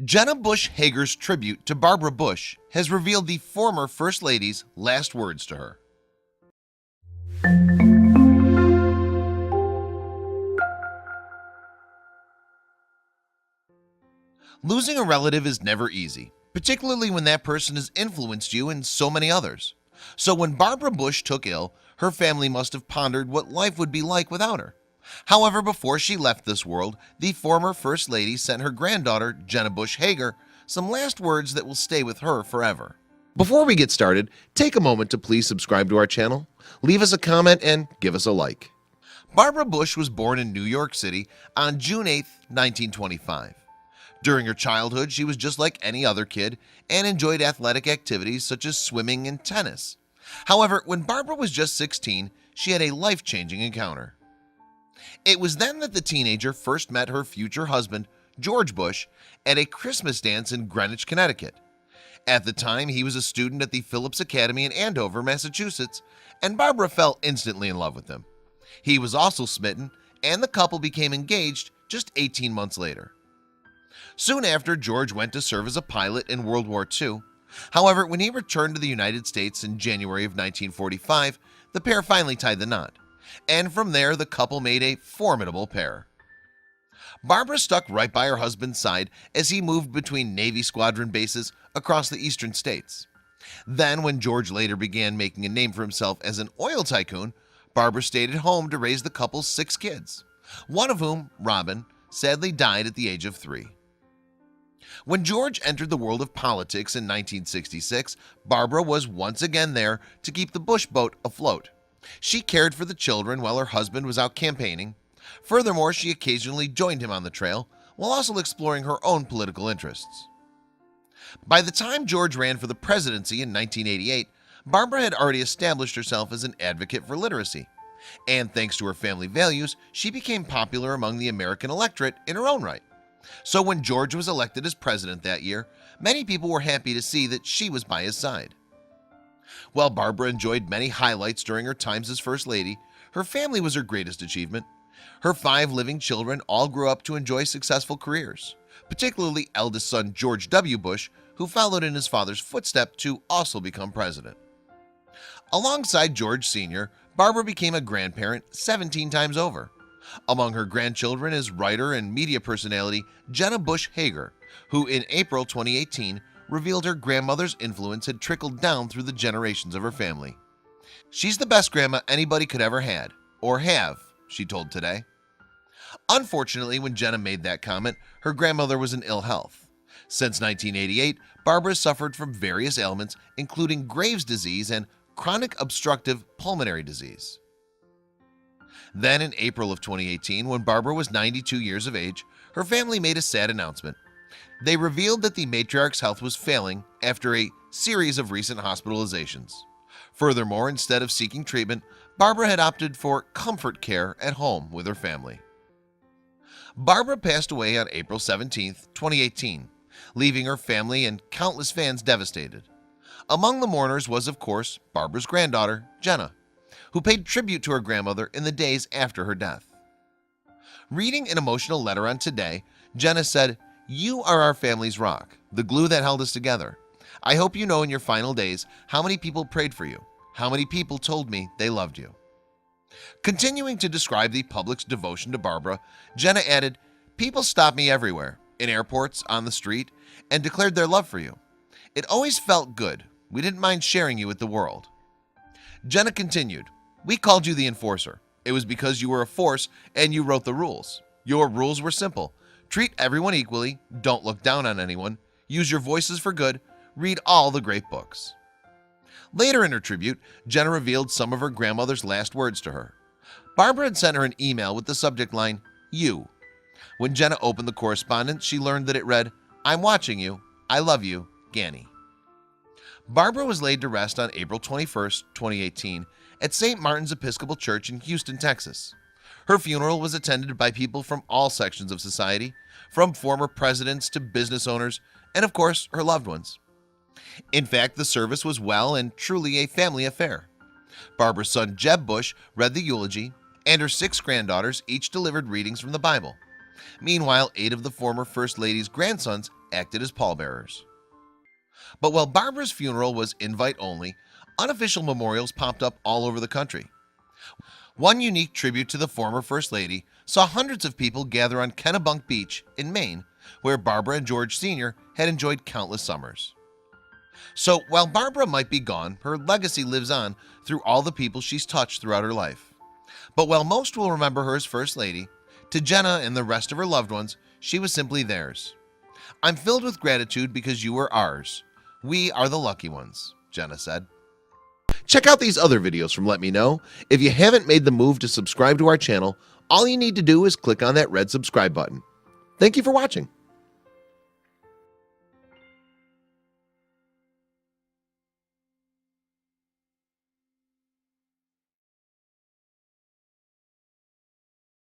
Jenna Bush Hager's tribute to Barbara Bush has revealed the former First Lady's last words to her. Losing a relative is never easy, particularly when that person has influenced you and so many others. So when Barbara Bush took ill, her family must have pondered what life would be like without her. However, before she left this world, the former First Lady sent her granddaughter, Jenna Bush Hager, some last words that will stay with her forever. Before we get started, take a moment to please subscribe to our channel, leave us a comment, and give us a like. Barbara Bush was born in New York City on June 8, 1925. During her childhood, she was just like any other kid and enjoyed athletic activities such as swimming and tennis. However, when Barbara was just 16, she had a life-changing encounter. It was then that the teenager first met her future husband, George Bush, at a Christmas dance in Greenwich, Connecticut. At the time, he was a student at the Phillips Academy in Andover, Massachusetts, and Barbara fell instantly in love with him. He was also smitten, and the couple became engaged just 18 months later. Soon after, George went to serve as a pilot in World War II. However, when he returned to the United States in January of 1945, the pair finally tied the knot, and from there the couple made a formidable pair. Barbara stuck right by her husband's side as he moved between Navy squadron bases across the eastern states. Then, when George later began making a name for himself as an oil tycoon, Barbara stayed at home to raise the couple's 6 kids, one of whom, Robin, sadly died at the age of 3. When George entered the world of politics in 1966, Barbara was once again there to keep the Bush boat afloat. She cared for the children while her husband was out campaigning. Furthermore, she occasionally joined him on the trail while also exploring her own political interests. By the time George ran for the presidency in 1988, Barbara had already established herself as an advocate for literacy, and thanks to her family values, she became popular among the American electorate in her own right. So when George was elected as president that year, many people were happy to see that she was by his side. While Barbara enjoyed many highlights during her times as First Lady, her family was her greatest achievement. Her 5 living children all grew up to enjoy successful careers, particularly eldest son George W. Bush, who followed in his father's footsteps to also become president. Alongside George Sr., Barbara became a grandparent 17 times over. Among her grandchildren is writer and media personality Jenna Bush Hager, who in April 2018 revealed her grandmother's influence had trickled down through the generations of her family. "She's the best grandma anybody could ever had, or have," she told Today. Unfortunately, when Jenna made that comment, her grandmother was in ill health. Since 1988, Barbara suffered from various ailments, including Graves' disease and chronic obstructive pulmonary disease. Then in April of 2018, when Barbara was 92 years of age, her family made a sad announcement. They revealed that the matriarch's health was failing after a series of recent hospitalizations. Furthermore, instead of seeking treatment, Barbara had opted for comfort care at home with her family. Barbara passed away on April 17, 2018, leaving her family and countless fans devastated. Among the mourners was, of course, Barbara's granddaughter, Jenna, who paid tribute to her grandmother in the days after her death. Reading an emotional letter on Today, Jenna said, "You are our family's rock, the glue that held us together. I hope you know in your final days how many people prayed for you, how many people told me they loved you." Continuing to describe the public's devotion to Barbara, Jenna added, "People stopped me everywhere, in airports, on the street, and declared their love for you. It always felt good. We didn't mind sharing you with the world." Jenna continued, "We called you the enforcer. It was because you were a force and you wrote the rules. Your rules were simple. Treat everyone equally, don't look down on anyone, use your voices for good, read all the great books." Later in her tribute, Jenna revealed some of her grandmother's last words to her. Barbara had sent her an email with the subject line, "You." When Jenna opened the correspondence, she learned that it read, "I'm watching you. I love you, Ganny." Barbara was laid to rest on April 21, 2018, at St. Martin's Episcopal Church in Houston, Texas. Her funeral was attended by people from all sections of society, from former presidents to business owners, and of course, her loved ones. In fact, the service was well and truly a family affair. Barbara's son Jeb Bush read the eulogy, and her 6 granddaughters each delivered readings from the Bible. Meanwhile, 8 of the former First Lady's grandsons acted as pallbearers. But while Barbara's funeral was invite only, unofficial memorials popped up all over the country. One unique tribute to the former First Lady saw hundreds of people gather on Kennebunk Beach in Maine, where Barbara and George Sr. had enjoyed countless summers. So while Barbara might be gone, her legacy lives on through all the people she's touched throughout her life. But while most will remember her as First Lady, to Jenna and the rest of her loved ones, she was simply theirs. I'm filled with gratitude because you were ours. We are the lucky ones, Jenna said. Check out these other videos from Let Me Know. If you haven't made the move to subscribe to our channel, all you need to do is click on that red subscribe button. Thank you for watching.